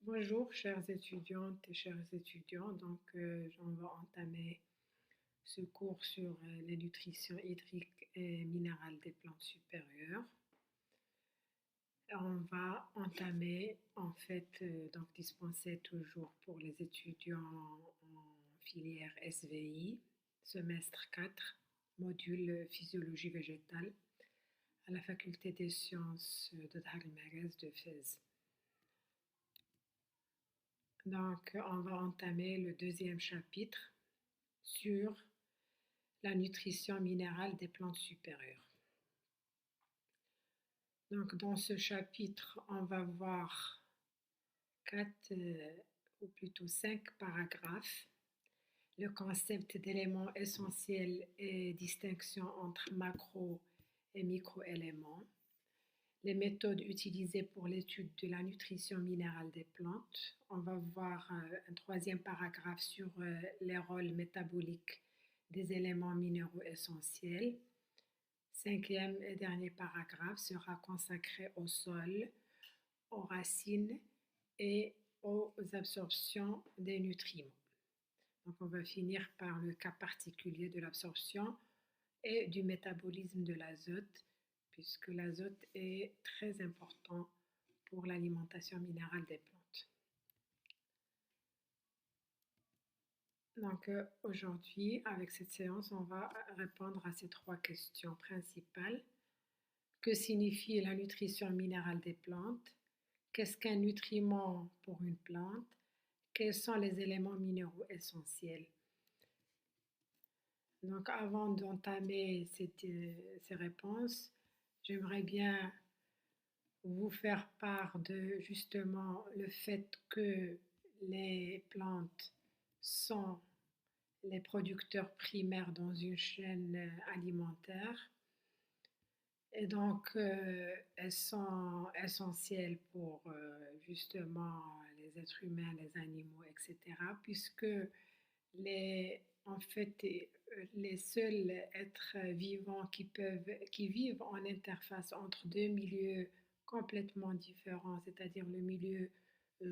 Bonjour, chères étudiantes et chers étudiants. On va entamer ce cours sur les nutritions hydriques et minérales des plantes supérieures. On va entamer, dispenser toujours pour les étudiants en filière SVI, semestre 4, module physiologie végétale, à la faculté des sciences de Dar el Merez de Fès. On va entamer le deuxième chapitre sur la nutrition minérale des plantes supérieures. Donc, dans ce chapitre, on va voir ou plutôt 5 paragraphes. Le concept d'éléments essentiels et distinction entre macro et microéléments. Les méthodes utilisées pour l'étude de la nutrition minérale des plantes. On va voir un troisième paragraphe sur les rôles métaboliques des éléments minéraux essentiels. Cinquième et dernier paragraphe sera consacré au sol, aux racines et aux absorptions des nutriments. Donc on va finir par le cas particulier de l'absorption et du métabolisme de l'azote, puisque l'azote est très important pour l'alimentation minérale des plantes. Aujourd'hui, avec cette séance, on va répondre à ces 3 questions principales. Que signifie la nutrition minérale des plantes? Qu'est-ce qu'un nutriment pour une plante? Quels sont les éléments minéraux essentiels? Donc, avant d'entamer ces réponses, j'aimerais bien vous faire part de justement le fait que les plantes sont les producteurs primaires dans une chaîne alimentaire et donc elles sont essentielles pour justement les êtres humains, les animaux, etc. puisque en fait, les seuls êtres vivants qui vivent en interface entre 2 milieux complètement différents, c'est-à-dire le milieu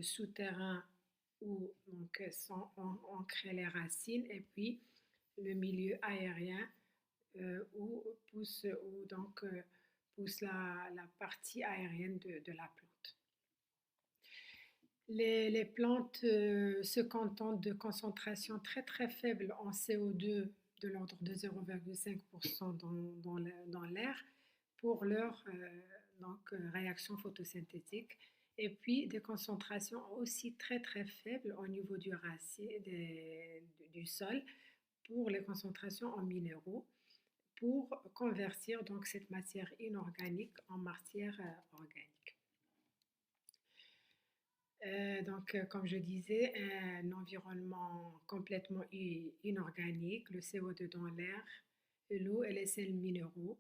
souterrain où donc sont ancrées les racines et puis le milieu aérien où pousse la partie aérienne de la plante. Les plantes se contentent de concentrations très très faibles en CO2 de l'ordre de 0,5% dans l'air pour leur réaction photosynthétique et puis des concentrations aussi très très faibles au niveau du sol pour les concentrations en minéraux pour convertir donc cette matière inorganique en matière organique. Comme je disais, un environnement complètement inorganique, le CO2 dans l'air, l'eau et les sels minéraux.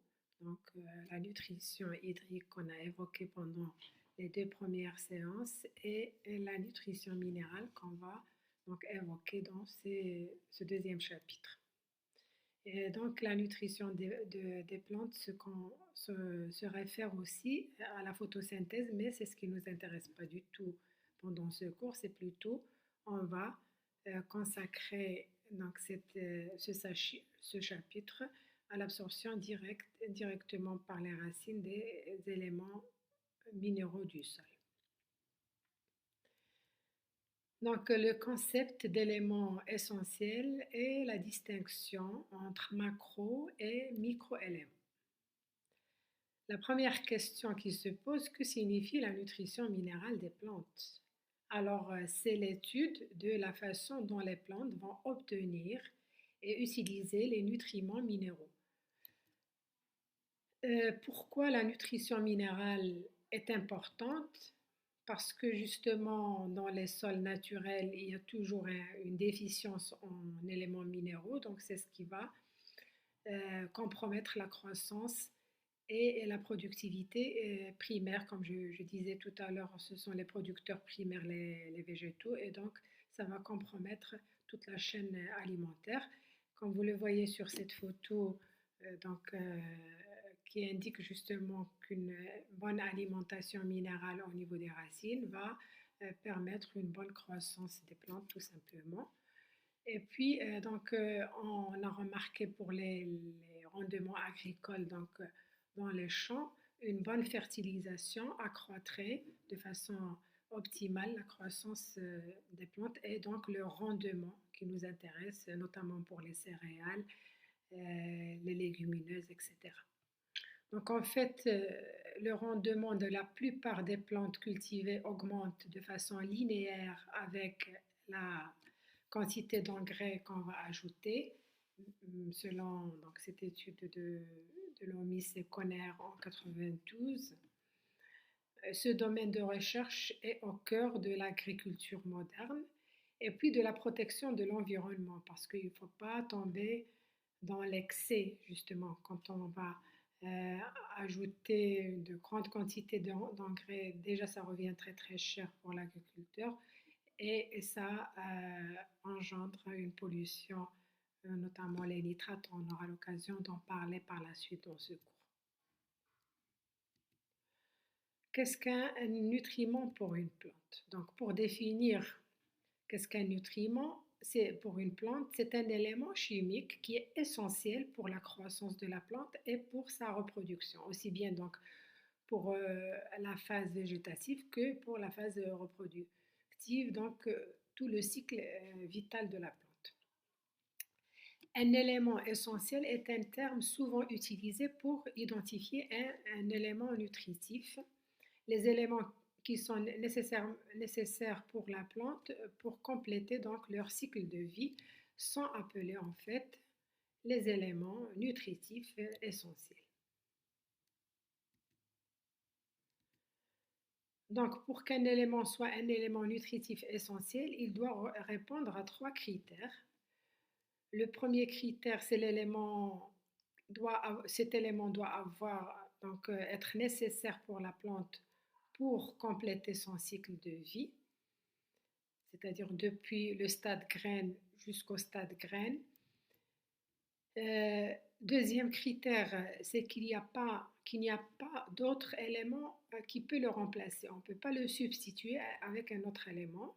La nutrition hydrique qu'on a évoquée pendant les 2 premières séances et la nutrition minérale qu'on va donc évoquer dans ce deuxième chapitre. Et donc, la nutrition des plantes se réfère aussi à la photosynthèse, mais c'est ce qui ne nous intéresse pas du tout pendant ce cours, c'est plutôt, on va consacrer donc ce chapitre à l'absorption directement par les racines des éléments minéraux du sol. Donc, le concept d'éléments essentiels est la distinction entre macro et microéléments. La première question qui se pose, que signifie la nutrition minérale des plantes? Alors, c'est l'étude de la façon dont les plantes vont obtenir et utiliser les nutriments minéraux. Pourquoi la nutrition minérale est importante? Parce que justement, dans les sols naturels, il y a toujours une déficience en éléments minéraux, donc c'est ce qui va compromettre la croissance et la productivité primaire. Comme je disais tout à l'heure, ce sont les producteurs primaires, les végétaux, et donc ça va compromettre toute la chaîne alimentaire. Comme vous le voyez sur cette photo, qui indique justement qu'une bonne alimentation minérale au niveau des racines va permettre une bonne croissance des plantes tout simplement. Et puis, on a remarqué pour les rendements agricoles, dans les champs, une bonne fertilisation accroîtrait de façon optimale la croissance des plantes et donc le rendement qui nous intéresse, notamment pour les céréales, les légumineuses, etc. Donc en fait, le rendement de la plupart des plantes cultivées augmente de façon linéaire avec la quantité d'engrais qu'on va ajouter, selon donc, cette étude de Lomis et Conner en 92. Ce domaine de recherche est au cœur de l'agriculture moderne et puis de la protection de l'environnement parce qu'il ne faut pas tomber dans l'excès justement quand on va euh, ajouter de grandes quantités d'engrais. Déjà, ça revient très très cher pour l'agriculteur et ça engendre une pollution, notamment les nitrates. On aura l'occasion d'en parler par la suite dans ce cours. Qu'est-ce qu'un nutriment pour une plante? Donc, pour définir qu'est-ce qu'un nutriment, c'est pour une plante, c'est un élément chimique qui est essentiel pour la croissance de la plante et pour sa reproduction, aussi bien donc pour la phase végétative que pour la phase reproductive, donc tout le cycle vital de la plante. Un élément essentiel est un terme souvent utilisé pour identifier un élément nutritif. Les éléments qui sont nécessaires pour la plante pour compléter donc leur cycle de vie sont appelés en fait les éléments nutritifs essentiels. Donc, pour qu'un élément soit un élément nutritif essentiel, il doit répondre à 3 critères. Le premier critère, c'est cet élément doit avoir, donc, être nécessaire pour la plante pour compléter son cycle de vie, c'est-à-dire depuis le stade graine jusqu'au stade graine. Deuxième critère, c'est qu'il n'y a pas d'autre élément qui peut le remplacer. On ne peut pas le substituer avec un autre élément.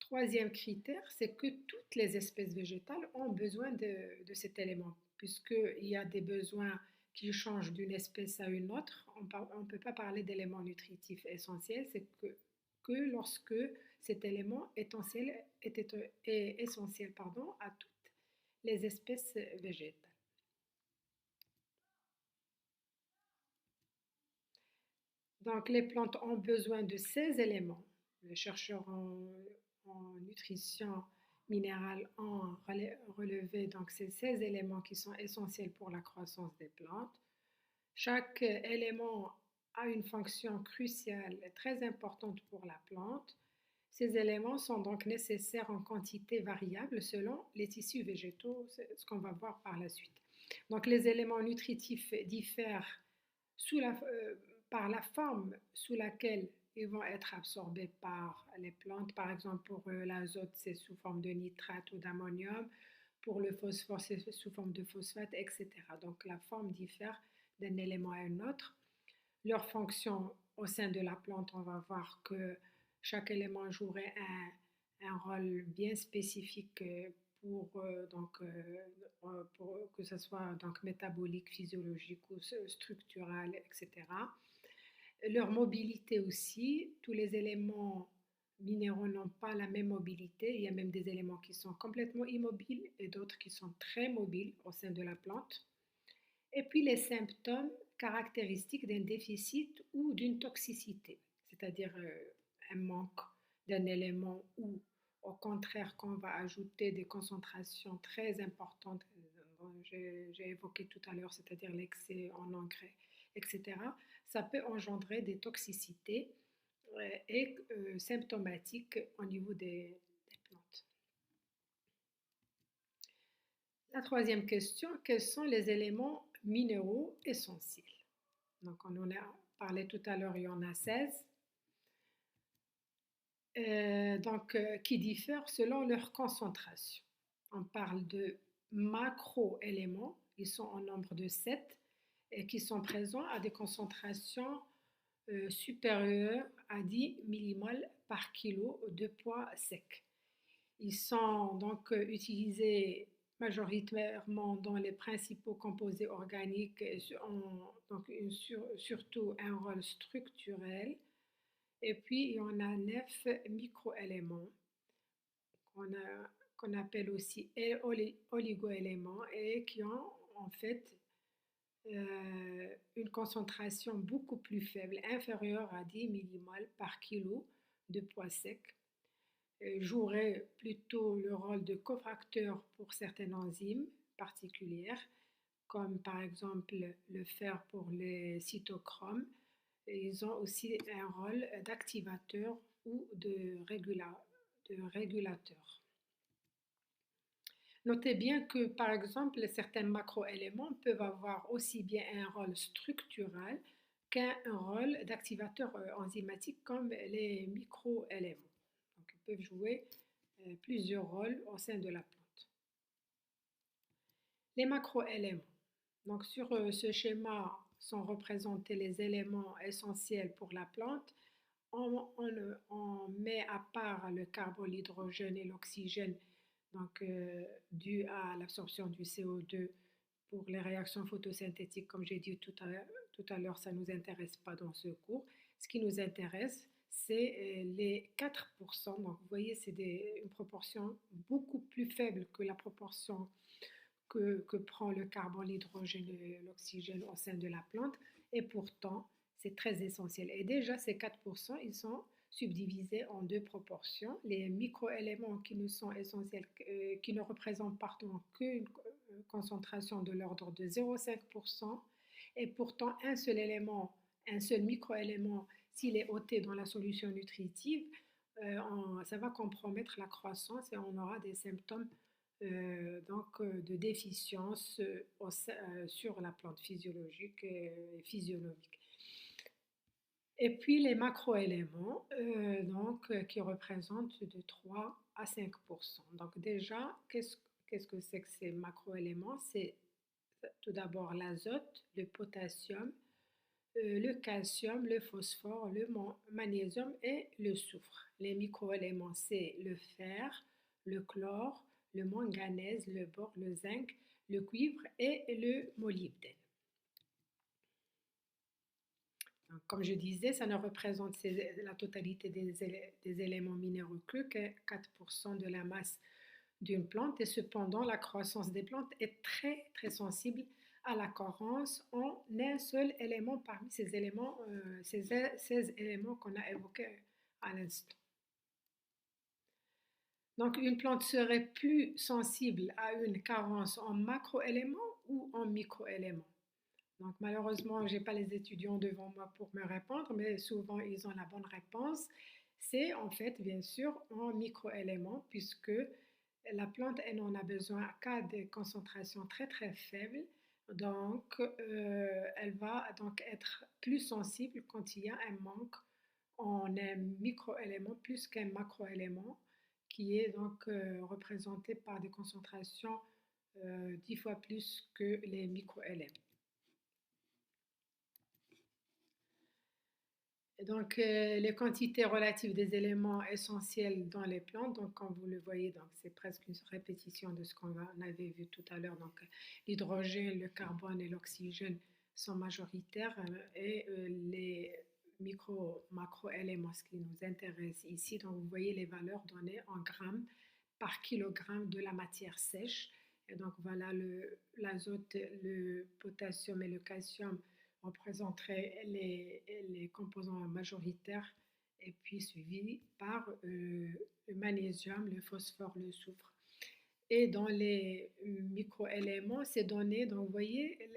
Troisième critère, c'est que toutes les espèces végétales ont besoin de cet élément, puisqu'il y a des besoins qui changent d'une espèce à une autre. On ne peut pas parler d'élément nutritif essentiel, c'est que lorsque cet élément est essentiel à toutes les espèces végétales. Donc les plantes ont besoin de ces éléments. Les chercheurs en nutrition minérale ont relevé donc ces 16 éléments qui sont essentiels pour la croissance des plantes. Chaque élément a une fonction cruciale et très importante pour la plante. Ces éléments sont donc nécessaires en quantité variable selon les tissus végétaux, c'est ce qu'on va voir par la suite. Donc les éléments nutritifs diffèrent par la forme sous laquelle ils vont être absorbés par les plantes. Par exemple, pour l'azote, c'est sous forme de nitrate ou d'ammonium. Pour le phosphore, c'est sous forme de phosphate, etc. Donc la forme diffère d'un élément à un autre. Leur fonction au sein de la plante, on va voir que chaque élément jouerait un rôle bien spécifique pour que ce soit donc métabolique, physiologique ou structural, etc. Leur mobilité aussi, tous les éléments minéraux n'ont pas la même mobilité. Il y a même des éléments qui sont complètement immobiles et d'autres qui sont très mobiles au sein de la plante. Et puis les symptômes caractéristiques d'un déficit ou d'une toxicité, c'est-à-dire un manque d'un élément ou au contraire qu'on va ajouter des concentrations très importantes, j'ai évoqué tout à l'heure, c'est-à-dire l'excès en engrais, etc. Ça peut engendrer des toxicités et symptomatiques au niveau des plantes. La troisième question, quels sont les éléments minéraux essentiels? Donc, on en a parlé tout à l'heure, il y en a 16. Qui diffèrent selon leur concentration. On parle de macro-éléments, ils sont en nombre de 7 et qui sont présents à des concentrations supérieur à 10 millimoles par kilo de poids sec. Ils sont donc utilisés majoritairement dans les principaux composés organiques et donc surtout un rôle structurel. Et puis, il y en a 9 microéléments qu'on qu'on appelle aussi oligoéléments et qui ont en fait une concentration beaucoup plus faible, inférieure à 10 millimoles par kilo de poids sec, jouerait plutôt le rôle de cofacteur pour certaines enzymes particulières, comme par exemple le fer pour les cytochromes. Ils ont aussi un rôle d'activateur ou de régulateur. Notez bien que, par exemple, certains macroéléments peuvent avoir aussi bien un rôle structural qu'un rôle d'activateur enzymatique comme les microéléments. Donc, ils peuvent jouer plusieurs rôles au sein de la plante. Les macroéléments. Donc, sur ce schéma sont représentés les éléments essentiels pour la plante. On met à part le carbone, l'hydrogène et l'oxygène, donc dû à l'absorption du CO2 pour les réactions photosynthétiques, comme j'ai dit tout à l'heure, ça ne nous intéresse pas dans ce cours. Ce qui nous intéresse, c'est les 4%. Donc vous voyez, c'est une proportion beaucoup plus faible que la proportion que prend le carbone, l'hydrogène et l'oxygène au sein de la plante. Et pourtant, c'est très essentiel. Et déjà, ces 4%, ils sont subdivisés en deux proportions. Les microéléments qui nous sont essentiels, qui ne représentent pardon, qu'une concentration de l'ordre de 0,5%. Et pourtant, un seul élément, un seul microélément, s'il est ôté dans la solution nutritive, ça va compromettre la croissance et on aura des symptômes de déficience sur la plante physiologique et physiologique. Et puis les macroéléments qui représentent de 3 à 5%. Donc déjà, qu'est-ce que c'est que ces macroéléments? C'est tout d'abord l'azote, le potassium, le calcium, le phosphore, le magnésium et le soufre. Les microéléments, c'est le fer, le chlore, le manganèse, le bore, le zinc, le cuivre et le molybdène. Donc, comme je disais, ça ne représente la totalité des éléments minéraux que 4% de la masse d'une plante et cependant la croissance des plantes est très très sensible à la carence en un seul élément parmi ces éléments, ces 16 éléments qu'on a évoqués à l'instant. Donc, une plante serait plus sensible à une carence en macroéléments ou en microéléments. Donc, malheureusement, je n'ai pas les étudiants devant moi pour me répondre, mais souvent, ils ont la bonne réponse. C'est en fait, bien sûr, en microéléments, puisque la plante, elle n'en a besoin qu'à des concentrations très, très faibles. Donc, elle va donc être plus sensible quand il y a un manque en un microélément plus qu'un macroélément qui est donc représenté par des concentrations 10 fois plus que les microéléments. Donc, les quantités relatives des éléments essentiels dans les plantes, donc comme vous le voyez, donc c'est presque une répétition de ce qu'on avait vu tout à l'heure. Donc, l'hydrogène, le carbone et l'oxygène sont majoritaires et les macro-éléments, ce qui nous intéresse ici. Donc, vous voyez les valeurs données en grammes par kilogramme de la matière sèche. Et donc, voilà, l'azote, le potassium et le calcium représenterait les composants majoritaires et puis suivi par le magnésium, le phosphore, le soufre. Et dans les microéléments, c'est donné, donc vous voyez,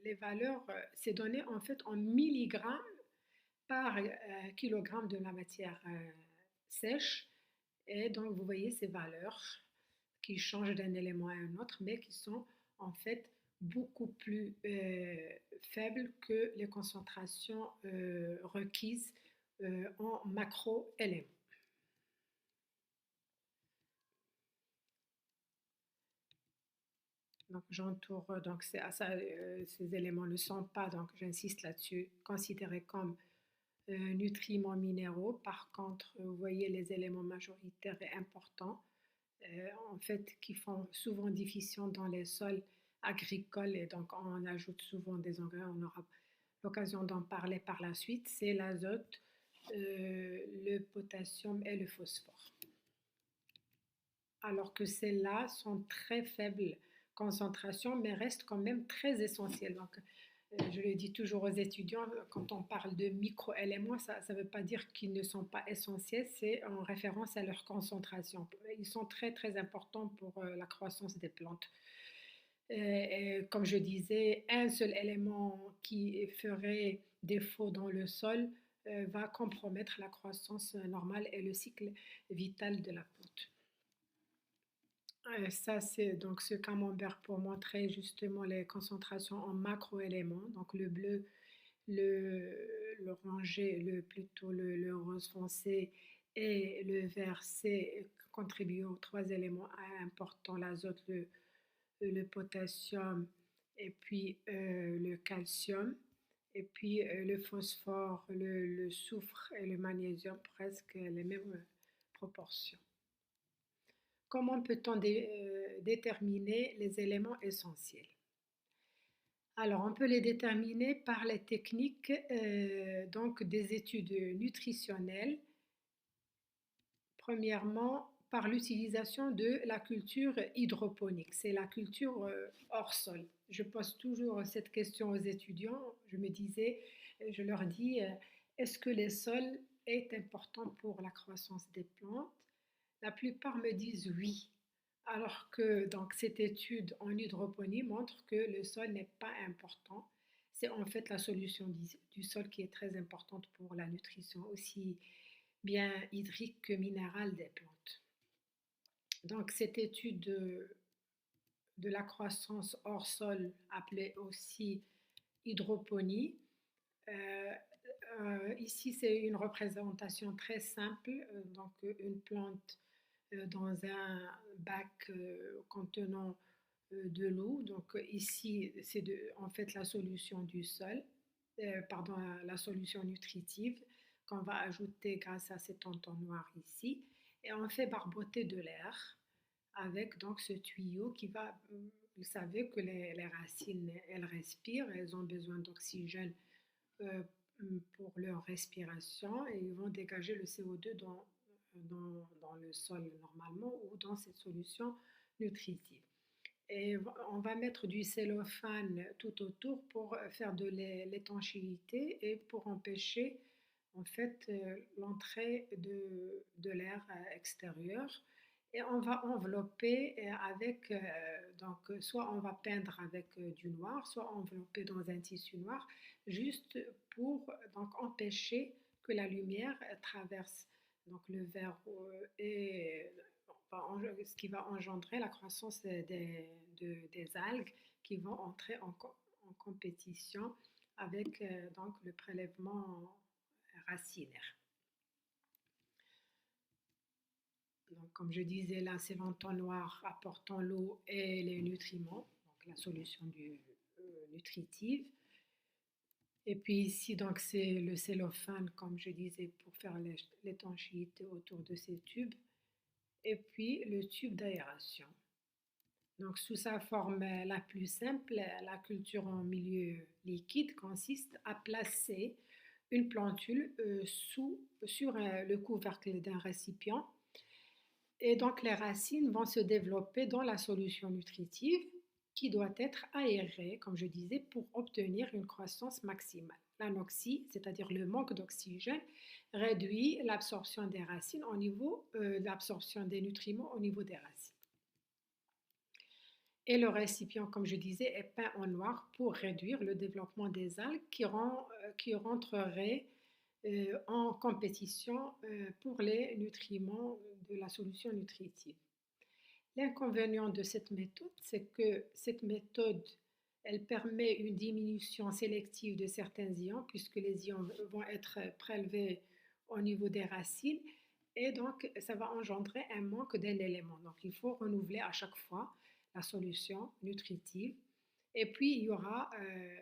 les valeurs, c'est donné en fait en milligrammes par kilogramme de la matière sèche. Et donc vous voyez ces valeurs qui changent d'un élément à un autre, mais qui sont en fait beaucoup plus faibles que les concentrations requises en macro-éléments. Donc j'entoure, donc ces éléments ne sont pas, donc j'insiste là-dessus, considérés comme nutriments minéraux. Par contre, vous voyez les éléments majoritaires et importants, en fait, qui font souvent déficience dans les sols agricoles et donc on ajoute souvent des engrais. On aura l'occasion d'en parler par la suite. C'est l'azote, le potassium et le phosphore. Alors que celles-là sont très faibles concentration, mais restent quand même très essentielles. Donc, je le dis toujours aux étudiants, quand on parle de microéléments, ça ne veut pas dire qu'ils ne sont pas essentiels, c'est en référence à leur concentration. Ils sont très très importants pour la croissance des plantes. Comme je disais, un seul élément qui ferait défaut dans le sol va compromettre la croissance normale et le cycle vital de la plante. Ça, c'est donc ce camembert pour montrer justement les concentrations en macroéléments. Donc le bleu, l'orangé, plutôt le rose foncé et le vert, c'est contribuent aux trois éléments importants, l'azote, le potassium et puis le calcium. Et puis le phosphore, le soufre et le magnésium, presque les mêmes proportions. Comment peut-on déterminer les éléments essentiels? Alors, on peut les déterminer par les techniques donc des études nutritionnelles. Premièrement, par l'utilisation de la culture hydroponique, c'est la culture hors sol. Je pose toujours cette question aux étudiants. Je leur dis, est-ce que le sol est important pour la croissance des plantes? La plupart me disent oui, alors que donc, cette étude en hydroponie montre que le sol n'est pas important. C'est en fait la solution du sol qui est très importante pour la nutrition, aussi bien hydrique que minérale des plantes. Donc cette étude de la croissance hors sol, appelée aussi hydroponie, ici c'est une représentation très simple, donc une plante dans un bac contenant de l'eau. Donc ici, c'est en fait la solution du sol, pardon, la solution nutritive qu'on va ajouter grâce à cet entonnoir ici. Et on fait barboter de l'air avec donc ce tuyau qui va, vous savez que les racines, elles respirent, elles ont besoin d'oxygène euh, pour leur respiration et ils vont dégager le CO2 dans le sol normalement ou dans cette solution nutritive. Et on va mettre du cellophane tout autour pour faire de l'étanchéité et pour empêcher en fait l'entrée de l'air extérieur. Et on va envelopper avec, donc soit on va peindre avec du noir, soit envelopper dans un tissu noir, juste pour donc empêcher que la lumière traverse donc le verre et ce qui va engendrer la croissance des algues qui vont entrer en compétition avec donc le prélèvement racinaire. Donc, comme je disais, là, c'est l'entonnoir apportant l'eau et les nutriments, donc la solution nutritive. Et puis ici, donc, c'est le cellophane, comme je disais, pour faire l'étanchéité autour de ces tubes. Et puis le tube d'aération. Donc, sous sa forme la plus simple, la culture en milieu liquide consiste à placer une plantule sur le couvercle d'un récipient. Et donc, les racines vont se développer dans la solution nutritive qui doit être aérée, comme je disais, pour obtenir une croissance maximale. L'anoxie, c'est-à-dire le manque d'oxygène, réduit l'absorption des racines au niveau, l'absorption des nutriments au niveau des racines. Et le récipient, comme je disais, est peint en noir pour réduire le développement des algues qui rentreraient en compétition pour les nutriments de la solution nutritive. L'inconvénient de cette méthode, c'est que cette méthode, elle permet une diminution sélective de certains ions puisque les ions vont être prélevés au niveau des racines et donc ça va engendrer un manque d'un élément. Donc il faut renouveler à chaque fois la solution nutritive Et puis, il y aura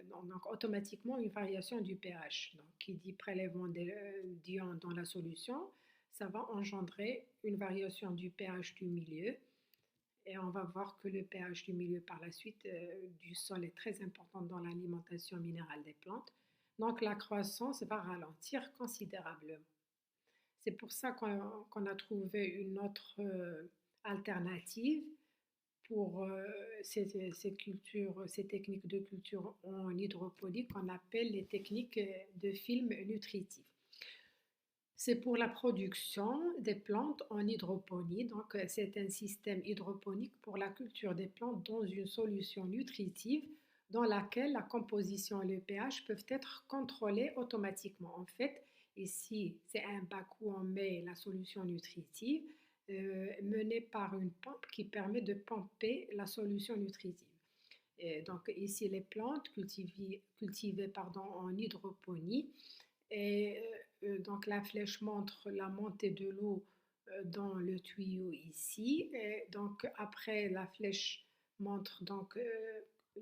donc, automatiquement une variation du pH. Donc, qui dit prélèvement d'ions dans la solution, ça va engendrer une variation du pH du milieu. Et on va voir que le pH du milieu par la suite du sol est très important dans l'alimentation minérale des plantes. Donc, la croissance va ralentir considérablement. C'est pour ça qu'on a trouvé une autre alternative pour ces techniques de culture en hydroponie qu'on appelle les techniques de film nutritifs. C'est pour la production des plantes en hydroponie. Donc, c'est un système hydroponique pour la culture des plantes dans une solution nutritive dans laquelle la composition et le pH peuvent être contrôlés automatiquement. En fait, ici, c'est un bac où on met la solution nutritive menée par une pompe qui permet de pomper la solution nutritive. Et donc, ici, les plantes cultivées en hydroponie et donc la flèche montre la montée de l'eau dans le tuyau ici. Et donc après la flèche montre donc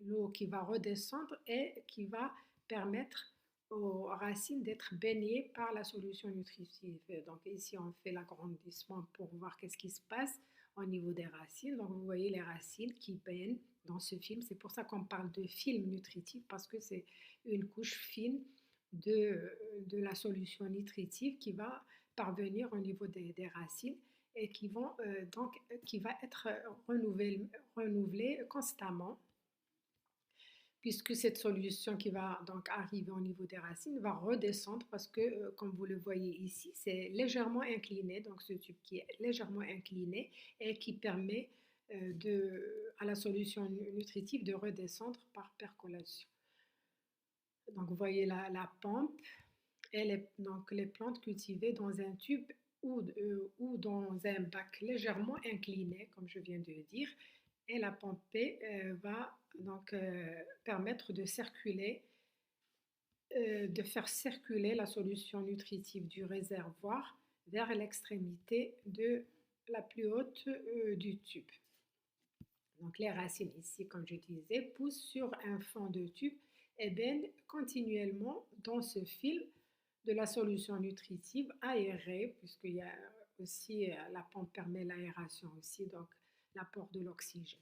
l'eau qui va redescendre et qui va permettre aux racines d'être baignées par la solution nutritive. Donc ici on fait l'agrandissement pour voir qu'est-ce qui se passe au niveau des racines. Donc vous voyez les racines qui baignent dans ce film. C'est pour ça qu'on parle de film nutritif parce que c'est une couche fine de la solution nutritive qui va parvenir au niveau des racines et qui va être renouvelée constamment puisque cette solution qui va donc arriver au niveau des racines va redescendre parce que, comme vous le voyez ici, c'est légèrement incliné, donc ce tube qui est légèrement incliné et qui permet à la solution nutritive de redescendre par percolation. Donc, vous voyez la pompe et donc les plantes cultivées dans un tube ou dans un bac légèrement incliné, comme je viens de le dire, et la pompée va donc permettre de faire circuler la solution nutritive du réservoir vers l'extrémité de la plus haute du tube. Donc les racines ici, comme je disais, poussent sur un fond de tube et baignent continuellement dans ce fil de la solution nutritive aérée, puisqu'il y a aussi, la pompe permet l'aération aussi, donc l'apport de l'oxygène.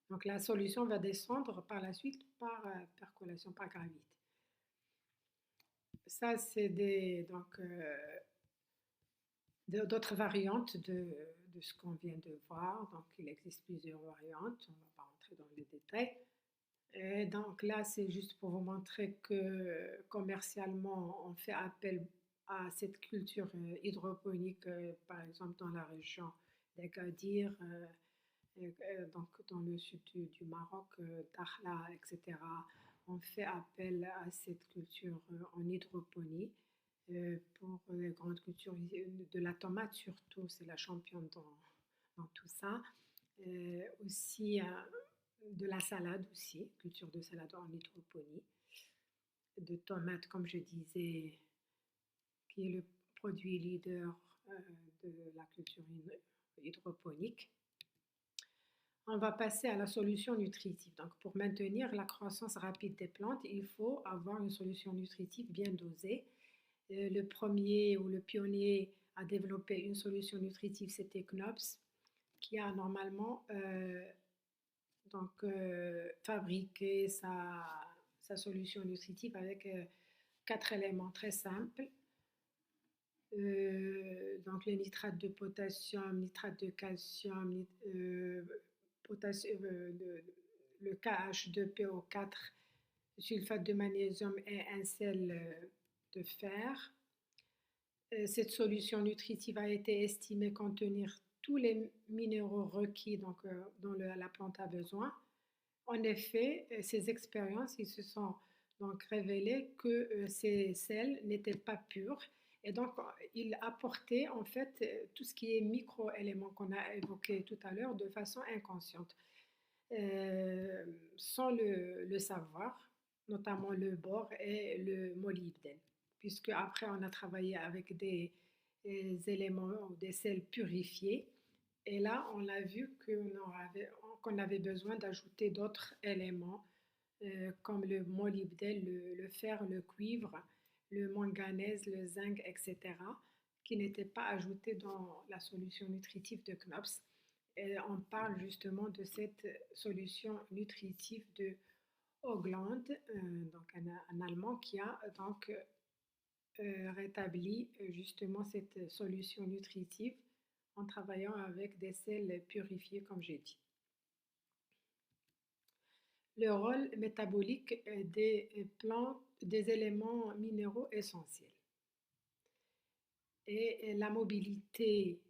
Donc la solution va descendre par la suite par percolation, par gravité. Ça, c'est d'autres variantes de ce qu'on vient de voir. Donc il existe plusieurs variantes, on ne va pas rentrer dans les détails. Et donc là, c'est juste pour vous montrer que commercialement, on fait appel à cette culture hydroponique, par exemple dans la région d'Agadir, donc dans le sud du Maroc, Dakhla, etc. On fait appel à cette culture en hydroponie pour les grandes cultures de la tomate surtout, c'est la championne dans tout ça. Aussi de la salade aussi, culture de salade en hydroponie, de tomates comme je disais, qui est le produit leader de la culture hydroponique. On va passer à la solution nutritive. Donc, pour maintenir la croissance rapide des plantes, il faut avoir une solution nutritive bien dosée. Le premier ou le pionnier à développer une solution nutritive, c'était Knops, qui a normalement fabriqué sa solution nutritive avec 4 éléments très simples. Donc le nitrate de potassium, nitrate de calcium, le KH2PO4, sulfate de magnésium et un sel de fer. Cette solution nutritive a été estimée contenir tous les minéraux requis dont la plante a besoin. En effet, ces expériences, ils se sont donc révélés que ces sels n'étaient pas purs et donc ils apportaient en fait tout ce qui est micro-éléments qu'on a évoqués tout à l'heure de façon inconsciente, sans le savoir, notamment le bore et le molybdène, puisque après on a travaillé avec des éléments ou des sels purifiés Et là, on a vu qu'on avait besoin d'ajouter d'autres éléments comme le molybdène, le fer, le cuivre, le manganèse, le zinc, etc., qui n'étaient pas ajoutés dans la solution nutritive de KNOPS. Et on parle justement de cette solution nutritive de Hoagland, donc un Allemand qui a donc rétabli justement cette solution nutritive en travaillant avec des sels purifiés, comme j'ai dit. Le rôle métabolique des plantes, des éléments minéraux essentiels et la mobilité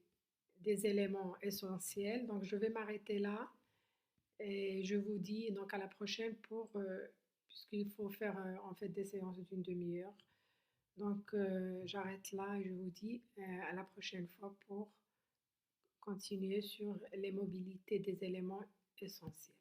des éléments essentiels. Donc, je vais m'arrêter là et je vous dis donc à la prochaine puisqu'il faut faire en fait des séances d'une demi-heure. Donc, j'arrête là et je vous dis à la prochaine fois pour continuer sur les mobilités des éléments essentiels.